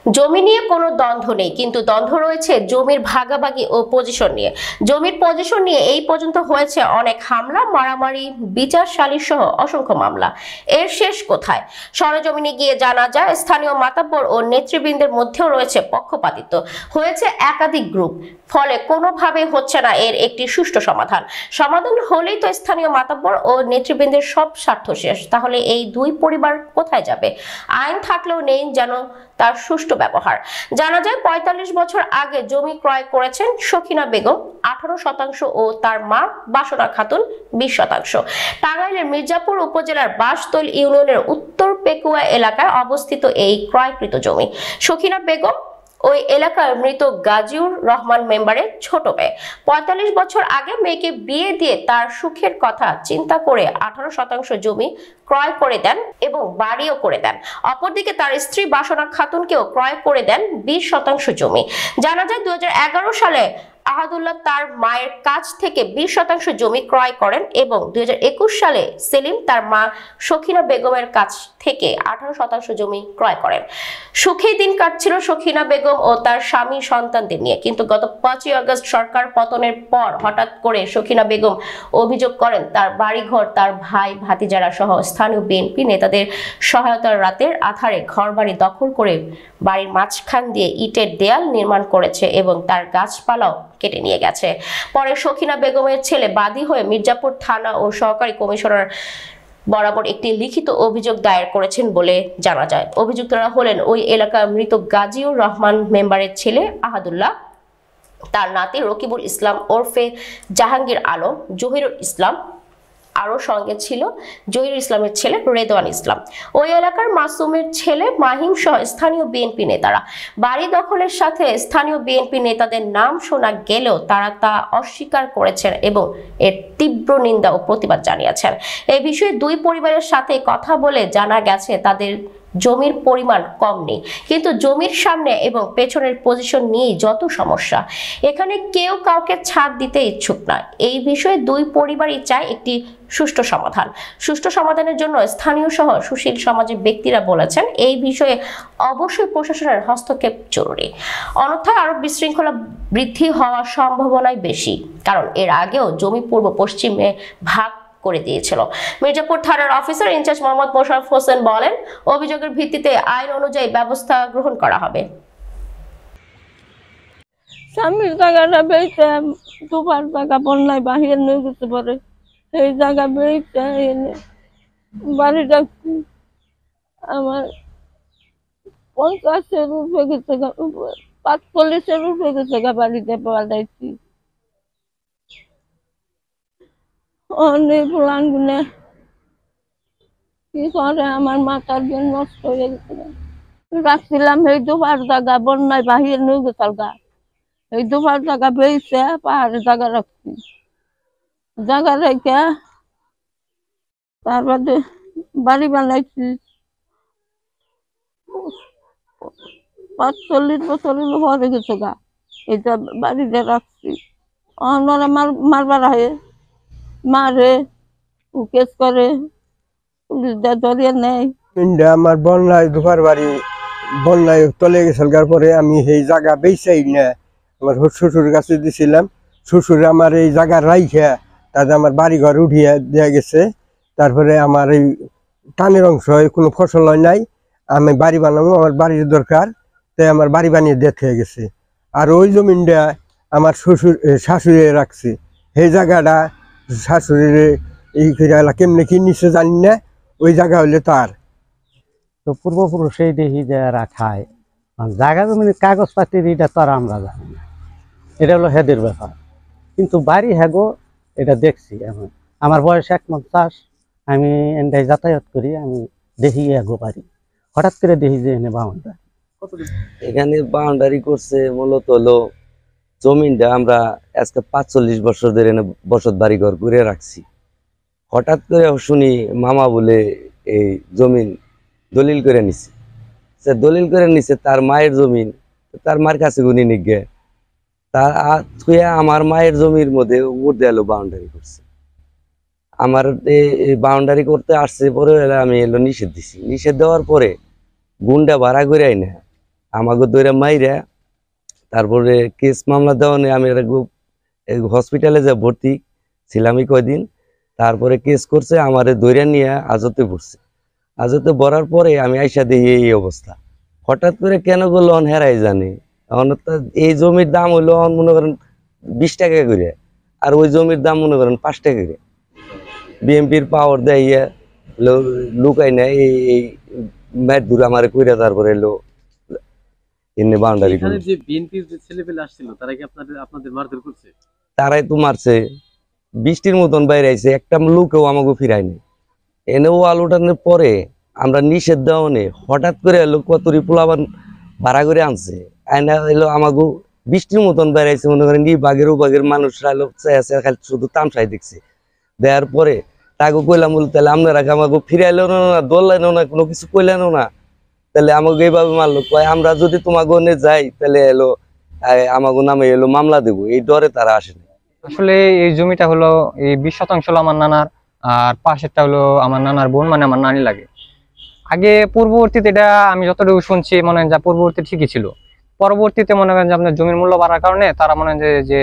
জমি নিয়ে কোনো দ্বন্দ্ব নেই, কিন্তু দ্বন্দ্ব রয়েছে জমির ভাগাভাগি ও পজিশন নিয়ে। জমির পজিশন নিয়ে এই পর্যন্ত হয়েছে অনেক হামলা, মারামারি, বিচার সালিশ সহ অসংখ্য মামলা। এর শেষ কোথায়? সরেজমিনে গিয়ে জানা যায় স্থানীয় মাতাব্বর ও নেতৃবৃন্দের মধ্যেও রয়েছে পক্ষপাতিত্ব, হয়েছে একাধিক গ্রুপ। ফলে কোনোভাবে হচ্ছে না এর একটি সুষ্ঠু সমাধান। সমাধান হলেই তো স্থানীয় মাতাব্বর ও নেতৃবৃন্দের সব স্বার্থ শেষ। তাহলে এই দুই পরিবার কোথায় যাবে? আইন থাকলেও নেই যেন তার সুষ্ঠু ব্যবহার। জানা যায় ৪৫ বছর আগে জমি ক্রয় করেছেন সখিনা বেগম ১৮% ও তার মা বাসনা খাতুন ২০%। টাঙ্গাইলের মির্জাপুর উপজেলার বাঁশতৈল ইউনিয়নের উত্তর পেকুয়া এলাকায় অবস্থিত এই ক্রয়কৃত জমি। সখিনা বেগম ওই এলাকার মৃত গাজীউর রহমান মেম্বারের ছোট মেয়ে। ৪৫ বছর আগে মেয়েকে বিয়ে দিয়ে তার সুখের কথা চিন্তা করে ১৮% জমি ক্রয় করে দেন এবং বাড়িও করে দেন। অপরদিকে তার স্ত্রী বাসনা খাতুনকেও ক্রয় করে দেন ২০% জমি। জানা যায় ২০১১ সালে আহাদুল্লাহ তার মায়ের কাছ থেকে ২০% জমি ক্রয় করেন এবং ২০২১ সালে সেলিম তার মা সখিনা বেগমের কাছ থেকে ১৮% জমি ক্রয় করেন। সুখেই দিন কাটছিল সখিনা বেগম ও তার স্বামী সন্তানদের নিয়ে, কিন্তু গত ৫ই আগস্ট সরকার পতনের পর হঠাৎ করে সখিনা বেগম অভিযোগ করেন তার বাড়িঘর তার ভাই ভাতিজারা সহ স্থানীয় বিএনপি নেতাদের সহায়তার রাতের আধারে ঘরবাড়ি দখল করে বাড়ির মাঝখান দিয়ে ইটের দেয়াল নির্মাণ করেছে এবং তার গাছপালাও কেটে নিয়ে গেছে। পরে সখিনা বেগমের ছেলে বাদী হয়ে মির্জাপুর থানা ও সহকারী কমিশনার বরাবর একটি লিখিত অভিযোগ দায়ের করেছেন বলে জানা যায়। অভিযুক্তরা হলেন ওই এলাকার মৃত গাজীউর রহমান মেম্বারের ছেলে আহাদুল্লাহ, তার নাতি রকিবুল ইসলাম ওরফে জাহাঙ্গীর আলম, জহিরুল ইসলাম, আরো সঙ্গে ছিল জহির ইসলামের ছেলে রেদওয়ান ইসলাম, ওই এলাকার মাসুমের ছেলে মাহিম সহ স্থানীয় বিএনপি নেতারা। বাড়ি দখলের সাথে স্থানীয় বিএনপি নেতাদের নাম শোনা গেলেও তারা তা অস্বীকার করেছেন এবং এর তীব্র নিন্দা ও প্রতিবাদ জানিয়েছেন। এই বিষয়ে দুই পরিবারের সাথে কথা বলে জানা গেছে তাদের জমির পরিমাণ কম নেই, কিন্তু জমির সামনে এবং পেছনের পজিশন নিয়েই যত সমস্যা। এখানে কেউ কাউকে ছাড় দিতে ইচ্ছুক নয়। এই বিষয়ে দুই পরিবারই চায় একটি সুষ্ঠু সমাধান। সুষ্ঠু সমাধানের জন্য স্থানীয় সহ সুশীল সমাজের ব্যক্তিরা বলেছেন এই বিষয়ে অবশ্যই প্রশাসনের হস্তক্ষেপ জরুরি, অন্যথায় আরো বিশৃঙ্খলা বৃদ্ধি হওয়ার সম্ভাবনাই বেশি। কারণ এর আগেও জমি পূর্ব পশ্চিমে ভাগ করে দিয়েছিল। মির্জাপুর থানার অফিসার ইনচার্জ মোহাম্মদ মোশাররফ হোসেন বলেন, অভিযোগের ভিত্তিতে আইন অনুযায়ী ব্যবস্থা গ্রহণ করা হবে। স্বামীর জায়গাটা বেঁচে দুবার জায়গা বন্যায় বাহিরে নিয়ে যেতে পারে, সেই জায়গা বেঁচে এনে বাড়িটা আমার ৫০-এর উপরে গেছে, ৪৫-এর উপরে গেছে বাড়িতে পালাইছি। অনেক প্লান গুনে কি করে আমার মাথার দিন নষ্ট হয়ে গেছে। রাখছিলাম এই দুবার জায়গা বন্যায় বাহিরে নিয়ে গেছে গা, এই দুবার জায়গা বেঁচে পাহাড়ের জায়গা রাখছি। জায়গা রেখে তারপরে বাড়ি বানাইছি। ৪৫ বছরের হয়ে গেছে গা, এটা বাড়িতে রাখছি। অন্যরা মারবার আহে, মারে, কেস করে, পুলিশ ধরিয়ে নেয়। আমার বন্যায় দুপার বাড়ি বন্যায় তলে গেছিল, পরে আমি এই জায়গা বেচাই না আমার শ্বশুর কাছে দিছিলাম। শ্বশুর আমার এই জায়গা রাইখা তাতে আমার বাড়ি ঘর উঠিয়ে দেওয়া গেছে। তারপরে আমার এই টানের অংশ কোনো ফসল হয় নাই, আমি বাড়ি বানাবো, আমার বাড়ির দরকার, তাই আমার বাড়ি বানিয়ে দেখ হয়ে গেছে। আর ওই জমিনটা আমার শাশুড়ি রাখছে। সেই জায়গাটা শাশুড়ির এই কেমনে কি নিচে জানি না, ওই জায়গা হইলে তার তো পূর্বপুরুষেই দেখি যে রাখায় জায়গা জমির কাগজপাতির এটা তো আর আমরা জানি না, এটা হলো হেদের ব্যাপার। কিন্তু বাড়ি হ্যাগো এটা দেখছি। এখন আমার বয়স ৫১, আমি এন্ডাই যাতায়াত করি, আমি দেখি হ্যাগো বাড়ি। হঠাৎ করে দেখি যে এনে বাউন্ডারি, এখানে বাউন্ডারি করছে মূলত হলো জমিনটা আমরা আজকে ৪৫ বছর ধরে এনে বসত বাড়ি ঘর করে রাখছি। হঠাৎ করে শুনি মামা বলে এই জমিন দলিল করে নিছে। সে দলিল করে নিছে তার মায়ের জমিন, তার মার কাছে গুনি নিগে তার আমার মায়ের জমির মধ্যে উপর দেয়ালো বাউন্ডারি করছে। আমার বাউন্ডারি করতে আসছে, পরে আমি এলো নিষেধ দিছি। নিষেধ দেওয়ার পরে গুন্ডা ভাড়া করে আইনা আমাকে দইরা মাইরা তারপরে কেস মামলা দেওয়া নিয়ে আমি হসপিটালে যা ভর্তি ছিলামই কয়দিন। তারপরে কেস করছে, আমারে দইরা নিয়ে আজতে পড়ছে। আজতে পড়ার পরে আমি আইসা দিই এই অবস্থা। হঠাৎ করে কেন করলো হেরাই জানে। এই জমির দাম হইলো মনে করেন 20 টাকা করে, আর ওই জমির দাম মনে করেন 5 টাকা করে। বিএমপির পাওয়ার দেয় লুকাই না এই ম্যাট দূর আমার কইরা তারপরে এলো এনে বাউন্ডারি। এখানে যে বিএনপির যে ছেলেপেলে আসছিল তারা কি আপনাদের মারধর করছে? তারাই তো মারছে, বৃষ্টির মতন বাইরে আইছে, একটা লোকেও আমাকে ফিরায়নি। এনেও আলু টানের পরে আমরা নিষেধ দেওয়া নেই, হঠাৎ করে এলো কতরি পোলাবান ভাড়া করে আনছে, আইনা এলো আমাকে বৃষ্টির মতন বাইরে আইছে। মনে করেন বাঘের ও বাঘের মানুষরা এলো খালি শুধু তামসাই দেখছে। দেওয়ার পরে তাকে কইলাম বলি তাহলে আপনারা আমাকে ফিরাইলেন না, দৌড়লাইন না, কোনো কিছু কইলেন না, তাহলে আমাকে এইভাবে মারলো। কয় আমরা যদি তোমাকে নিয়ে যাই তাহলে এলো আমাকে নামে এলো মামলা দেবো, এই ডরে তারা আসেনি। আসলে এই জমিটা হলো এই 20% হলো আমার নানার, আর পাশেরটা হলো আমার নানার বোন, মানে আমার নানি লাগে। আগে পূর্ববর্তীতে এটা আমি যতটুকু শুনছি মনে হয় যে পূর্ববর্তী ঠিকই ছিল। পরবর্তীতে মনে করেন যে আপনার জমির মূল্য বাড়ার কারণে তারা মনে হয় যে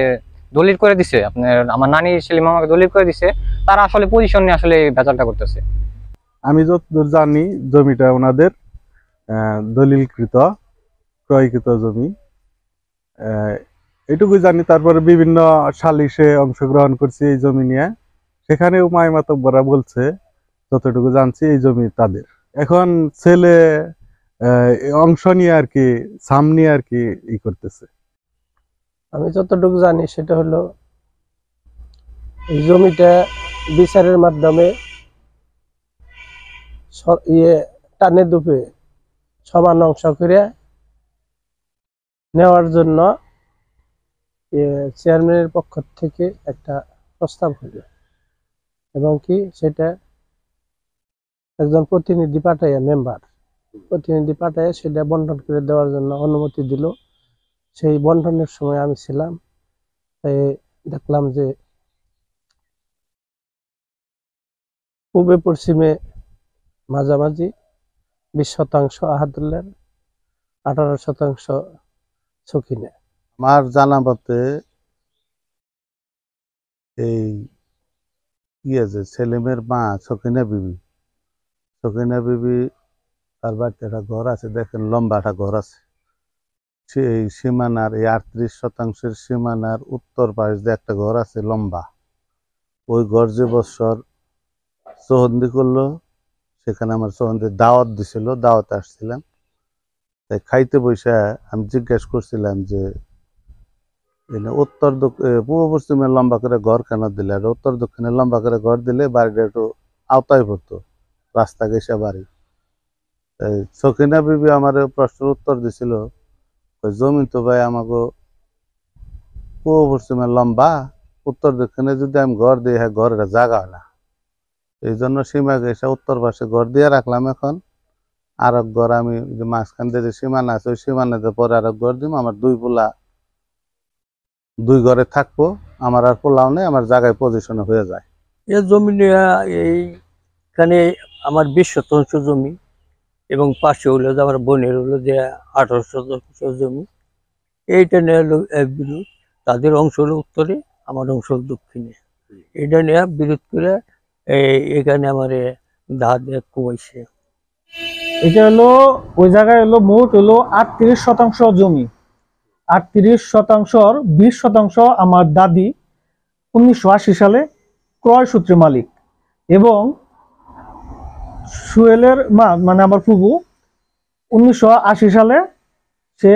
দলিল করে দিছে, আপনার আমার নানি সেলিম আমাকে দলিল করে দিছে, তারা আসলে পজিশন নিয়ে আসলে ভেজালটা করতেছে। আমি যতদূর জানি জমিটা ওনাদের দলিলকৃত ক্রয়কৃত জমি, এটুকুই জানি। তারপরে বিভিন্ন সালিশে অংশগ্রহণ করছি এই জমি নিয়ে, সেখানেও মাইমাতব্বরা বলছে যতটুকু জানছি এই জমি তাদের। এখন ছেলে অংশ নিয়ে আর কি সামনে আর কি করতেছে। আমি যতটুকু জানি সেটা হলো এই জমিটা বিচারের মাধ্যমে টানে দুপে সমান অংশ করে নেওয়ার জন্য চেয়ারম্যানের পক্ষ থেকে একটা প্রস্তাব হলো, এবং কি সেটা একজন প্রতিনিধি পাঠাইয়া প্রতিনিধি পাঠাইয়া সেটা বন্টন করে দেওয়ার জন্য অনুমতি দিল। সেই বন্টনের সময় আমি ছিলাম, তাই দেখলাম যে পূর্বে পশ্চিমে মাঝামাঝি 20% আহাদুল্লার, 18% সখিনা। আমার জানা মতে এই যে সেলিমের মা সখিনা বিবি তার বাড়িতে একটা ঘর আছে, দেখেন লম্বা একটা ঘর আছে। সেই সীমানার এই 38% সীমানার উত্তর পাশে যে একটা ঘর আছে লম্বা, ওই ঘর যে বছর চৌহন্দি করলো, সেখানে আমার চৌহন্দির দাওয়াত দিছিল, দাওয়াতে আসছিলাম। তাই খাইতে বসে আমি জিজ্ঞেস করছিলাম যে উত্তর পূর্ব পশ্চিমে লম্বা করে ঘর কেন দিলে, আর উত্তর দক্ষিণে লম্বা করে ঘর দিলে বাড়িটা একটু আওতায় পড়তো, রাস্তা ঘেঁষে বাড়ি। তাই সখিনা বিবি আমার প্রশ্নের উত্তর দিছিল, জমি তো ভাই আমাকে পূর্ব পশ্চিমে লম্বা, উত্তর দক্ষিণে যদি আমি ঘর দিই হ্যাঁ ঘরের জায়গা হয় না, এই জন্য সীমা ঘেঁষে উত্তর পাশে ঘর দিয়ে রাখলাম। এখন আর এক ঘর আমি যে মাঝখান দিয়ে যে সীমানা আছে ওই সীমানাতে পরে আর এক ঘর দিব, আমার দুই ঘরে থাকবো, আমার আর পোলাও নেই, আমার জায়গায় পজিশনে হয়ে যায়। এই জমি নিয়ে এইখানে আমার 20% জমি, এবং পাশে হলো যে আমার বোনের হলো যে 18% জমি। এইটা নিয়ে হলো বিরোধ, তাদের অংশ হলো উত্তরে, আমার অংশ হলো দক্ষিণে। এটা নিয়ে বিরোধ করে এখানে আমার দাঁত কমাইছে। এটা হলো ওই জায়গায় হলো মোট হলো 38% জমি। 38%-র 20% আমার দাদি 1980 সালে ক্রয় সূত্রে মালিক, এবং সুয়েলের মা মানে আমার ফুবু 1980 সালে সে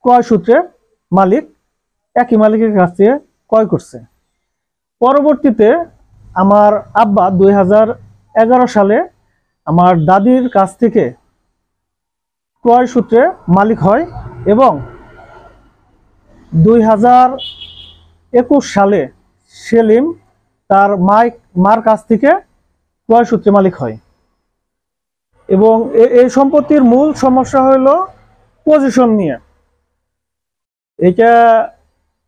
ক্রয় সূত্রে মালিক, একই মালিকের কাছ থেকে ক্রয় করছে। পরবর্তীতে আমার আব্বা 2011 সালে আমার দাদির কাছ থেকে ক্রয় সূত্রে মালিক হয়, এবং 2021 সালে সেলিম তার মার কাছ থেকে ক্রয় সূত্রে মালিক হয়। এবং এই সম্পত্তির মূল সমস্যা হলো পজিশন নিয়ে। এটা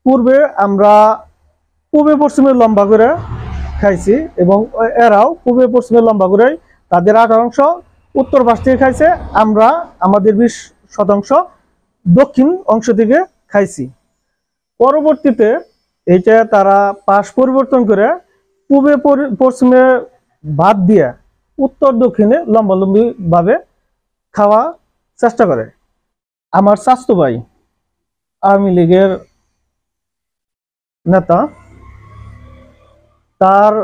পূর্বে আমরা পূর্বে পশ্চিমে লম্বা করে খাইছি, এবং এরাও পূর্বে পশ্চিমে লম্বা করে তাদের 8 অংশ উত্তর পাশ থেকে খাইছে, আমরা আমাদের 20% দক্ষিণ অংশ থেকে খাইছি। পরবর্তীতে এইটা তারা পাশ পরিবর্তন করে পূবে পশ্চিমে বাদ দিয়ে উত্তর দক্ষিণে লম্বালম্বি ভাবে খাওয়া চেষ্টা করে। আমার চাচাতো ভাই আওয়ামী লীগের নেতা, তার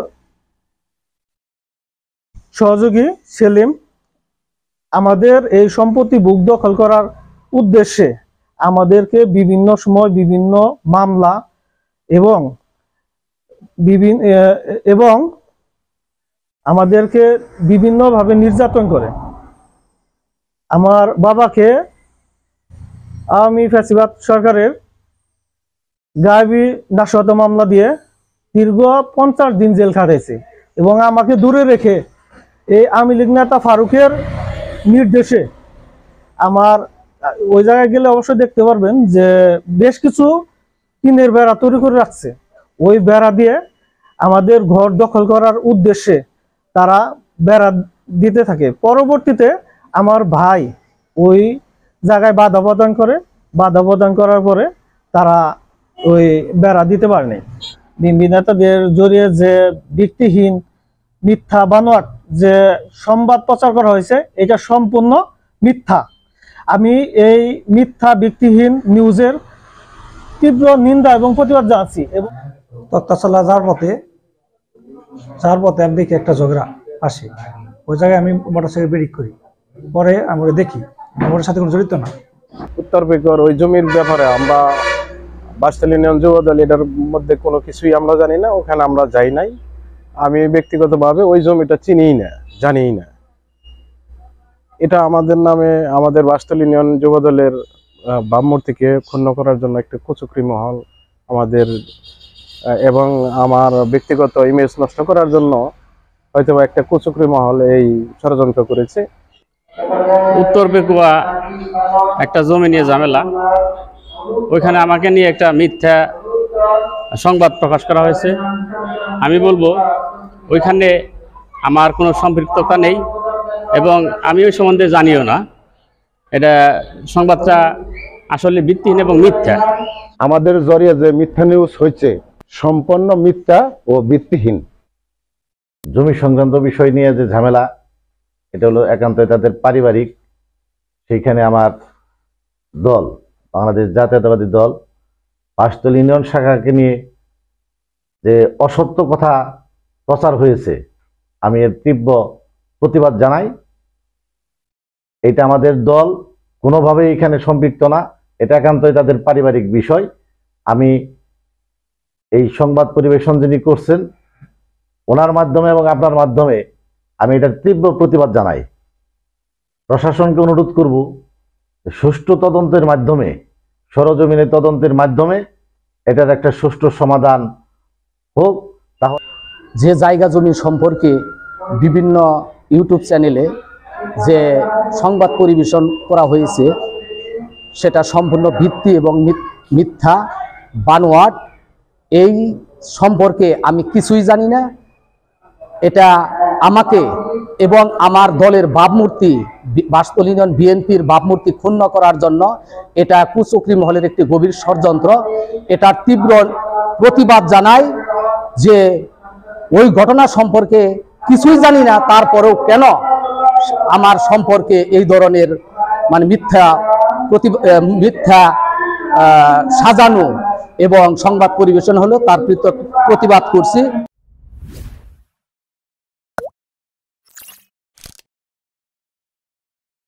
সহযোগী সেলিম আমাদের এই সম্পত্তি বুক দখল করার উদ্দেশ্যে আমাদেরকে বিভিন্ন সময় বিভিন্ন মামলা এবং আমাদেরকে বিভিন্নভাবে নির্যাতন করে। আমার বাবাকে আওয়ামী ফ্যাসিবাদ সরকারের গায়েবী নাশকতা মামলা দিয়ে দীর্ঘ 50 দিন জেল খাটাইছে এবং আমাকে দূরে রেখে এই আওয়ামী লীগ নেতা ফারুকের নির্দেশে আমার ওই জায়গায় গেলে অবশ্যই দেখতে পারবেন যে বেশ কিছু টিনের বেড়া তৈরি করে রাখছে। ওই বেড়া দিয়ে আমাদের ঘর দখল করার উদ্দেশ্যে তারা বেড়া দিতে থাকে। পরবর্তীতে আমার ভাই ওই জায়গায় বাধা প্রদান করার পরে তারা ওই বেড়া দিতে পারেনি। বিএনপি নেতাদের জড়িয়ে যে ভিত্তিহীন মিথ্যা বানোয়াট যে সংবাদ প্রচার করা হয়েছে, এটা সম্পূর্ণ মিথ্যা। আমি এই মিথ্যা ভিত্তিহীন নিউজের তীব্র নিন্দা এবং প্রতিবাদ জানাচ্ছি। এবং তত্ত্বাচলা যাওয়ার পথে আমি দেখি একটা ঝগড়া পাশে, ওই জায়গায় আমি মোটরসাইকেল ব্রেক করি, পরে আমরা দেখি আমার সাথে কোনো জড়িত না। উত্তর পেকর ওই জমির ব্যাপারে আমরা বাসতলী ইউনিয়ন যুবদল এটার মধ্যে কোনো কিছুই আমরা জানি না, ওখানে আমরা যাই নাই। আমি ব্যক্তিগতভাবে ওই জমিটা চিনিই না, জানিই না। এটা আমাদের নামে আমাদের বাসতলী ইউনিয়ন যুবদলের ভাবমূর্তিকে ক্ষুণ্ণ করার জন্য একটা কুচক্রী মহল আমাদের এবং আমার ব্যক্তিগত ইমেজ নষ্ট করার জন্য হয়তো একটা কুচক্রী মহল এই ষড়যন্ত্র করেছে। উত্তর পেকুয়া একটা জমি নিয়ে ঝামেলা, ওইখানে আমাকে নিয়ে একটা মিথ্যা সংবাদ প্রকাশ করা হয়েছে। আমি বলবো ওইখানে আমার কোনো সম্পৃক্ততা নেই এবং আমি ওই সম্বন্ধে জানিও না। এটা সংবাদটা আসলে ভিত্তিহীন এবং মিথ্যা। আমাদের জরিয়ে যে মিথ্যা নিউজ হয়েছে সম্পূর্ণ মিথ্যা ও ভিত্তিহীন। জমি সংক্রান্ত বিষয় নিয়ে যে ঝামেলা, এটা হলো একান্তই তাদের পারিবারিক। সেইখানে আমার দল, বাংলাদেশ জাতীয়তাবাদী দল বাসতলী ইউনিয়ন শাখাকে নিয়ে যে অসত্য কথা প্রচার হয়েছে, আমি এর তীব্র প্রতিবাদ জানাই। এটা আমাদের দল কোনোভাবেই এখানে সম্পৃক্ত না, এটা একান্তই তাদের পারিবারিক বিষয়। আমি এই সংবাদ পরিবেশন যিনি করছেন ওনার মাধ্যমে এবং আপনার মাধ্যমে আমি এটার তীব্র প্রতিবাদ জানাই। প্রশাসনকে অনুরোধ করব সুষ্ঠু তদন্তের মাধ্যমে, সরজমিনে তদন্তের মাধ্যমে এটার একটা সুষ্ঠু সমাধান হোক। যে জায়গা জমি সম্পর্কে বিভিন্ন ইউটিউব চ্যানেলে যে সংবাদ পরিবেশন করা হয়েছে সেটা সম্পূর্ণ ভিত্তি এবং মিথ্যা বানোয়াট। এই সম্পর্কে আমি কিছুই জানি না। এটা আমাকে এবং আমার দলের ভাবমূর্তি, বাসতলী ইউনিয়ন বিএনপির ভাবমূর্তি ক্ষুণ্ণ করার জন্য এটা কুচক্রী মহলের একটি গভীর ষড়যন্ত্র। এটার তীব্র প্রতিবাদ জানাই যে ওই ঘটনা সম্পর্কে কিছুই জানি না, তারপরেও কেন আমার সম্পর্কে এই ধরনের মিথ্যা সাজানো এবং সংবাদ পরিবেশন হলো, তার প্রতিবাদ করছি।